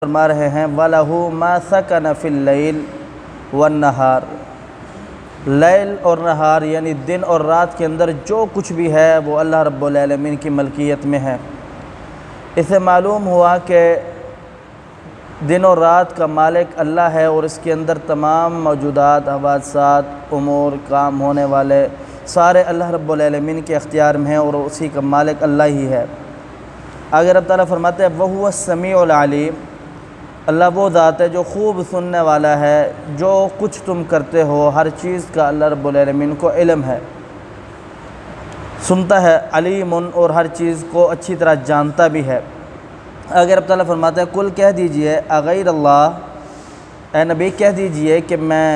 فرما رہے ہیں وَلَهُ مَا سَكَنَ فِي اللَّيْلِ وَالنَّهَارِ، لیل اور نہار یعنی دن اور رات کے اندر جو کچھ بھی ہے وہ اللہ رب العالمین کی ملکیت میں ہے۔ اسے معلوم ہوا کہ دن اور رات کا مالک اللہ ہے اور اس کے اندر تمام موجودات، حوادثات، امور، کام ہونے والے سارے اللہ رب العالمین کے اختیار میں ہیں اور اسی کا مالک اللہ ہی ہے۔ اگر رب تعالیٰ فرماتے ہیں وَهُوَ السَّمِيعُ الْعَلِيمُ، اللہ وہ ذات ہے جو خوب سننے والا ہے، جو کچھ تم کرتے ہو ہر چیز کا اللہ رب العالمین کو علم ہے، سنتا ہے، علیم اور ہر چیز کو اچھی طرح جانتا بھی ہے۔ اگر رب تعالیٰ فرماتا ہے کل کہہ دیجئے اغیر اللہ، اے نبی کہہ دیجئے کہ میں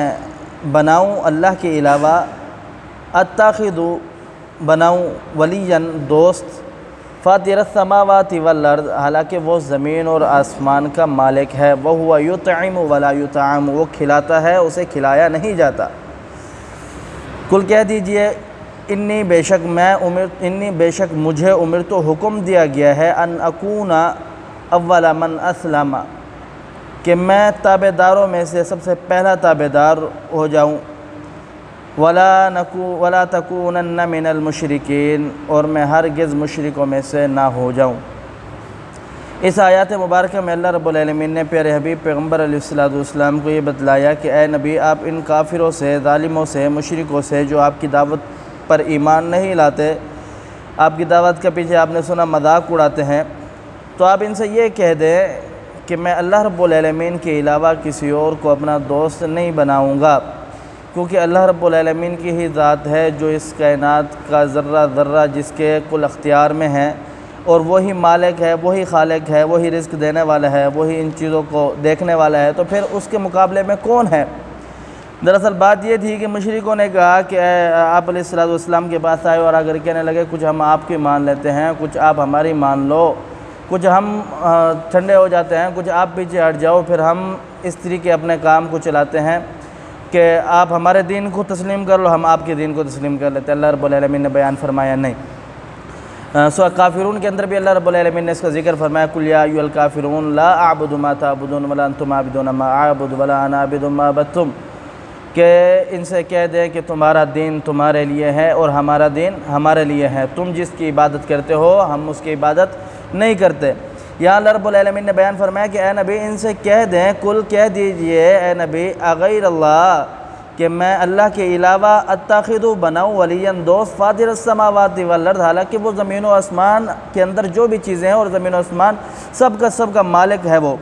بناؤں اللہ کے علاوہ، اتخذ بناؤں ولیاً دوست، فاطر السماوات والارض حالانکہ وہ زمین اور آسمان کا مالک ہے، وَهُوَ يُطْعِمُ وَلَا يُطْعَمُ وہ کھلاتا ہے اسے کھلایا نہیں جاتا۔ کل کہہ دیجئے انی بے شک مجھے امرت حکم دیا گیا ہے ان اکون اول من اسلم کہ میں تابعداروں میں سے سب سے پہلا تابعدار ہو جاؤں، وَلَا تَكُونَنَّ مِنَ الْمُشْرِكِينَ اور میں ہرگز مشرکوں میں سے نہ ہو جاؤں۔ اس آیات مبارکہ میں اللہ رب العالمین نے پیارے حبیب پیغمبر علیہ السلام کو یہ بتلایا کہ اے نبی آپ ان کافروں سے، ظالموں سے، مشرکوں سے جو آپ کی دعوت پر ایمان نہیں لاتے، آپ کی دعوت کے پیچھے آپ نے سنا مذاق اڑاتے ہیں، تو آپ ان سے یہ کہہ دیں کہ میں اللہ رب العالمین کے علاوہ کسی اور کو اپنا دوست نہیں بناؤں گا، کیونکہ اللہ رب العالمین کی ہی ذات ہے جو اس کائنات کا ذرہ ذرہ جس کے کل اختیار میں ہے، اور وہی مالک ہے، وہی خالق ہے، وہی رزق دینے والا ہے، وہی ان چیزوں کو دیکھنے والا ہے، تو پھر اس کے مقابلے میں کون ہے؟ دراصل بات یہ تھی کہ مشرکوں نے کہا کہ آپ علیہ السلام کے پاس آئے اور اگر کہنے لگے کچھ ہم آپ کی مان لیتے ہیں، کچھ آپ ہماری مان لو، کچھ ہم ٹھنڈے ہو جاتے ہیں، کچھ آپ پیچھے ہٹ جاؤ، پھر ہم اس طریقے اپنے کام کو چلاتے ہیں کہ آپ ہمارے دین کو تسلیم کر لو، ہم آپ کے دین کو تسلیم کر لیتے ہیں۔ اللہ رب العالمین نے بیان فرمایا نہیں۔ سورہ کافرون کے اندر بھی اللہ رب العالمین نے اس کا ذکر فرمایا قُلْ يَا أَيُّهَا الْكَافِرُونَ لَا أَعْبُدُ مَا تَعْبُدُونَ وَلَا أَنْتُمْ عَابِدُونَ مَا أَعْبُدُ وَلَا أَنَا عَابِدٌ مَا عَبَدتُّمْ، کہ ان سے کہہ دیں کہ تمہارا دین تمہارے لیے ہے اور ہمارا دین ہمارے لیے ہے، تم جس کی عبادت کرتے ہو ہم اس کی عبادت نہیں کرتے۔ یہاں اللہ رب العالمین نے بیان فرمایا کہ اے نبی ان سے کہہ دیں، کل کہہ دیجئے اے نبی اغیر اللہ کہ میں اللہ کے علاوہ اتخذ بناؤں ولیاً دوست، فاطر السماوات والارض حالانکہ وہ زمین و آسمان کے اندر جو بھی چیزیں ہیں اور زمین و آسمان سب کا مالک ہے وہ۔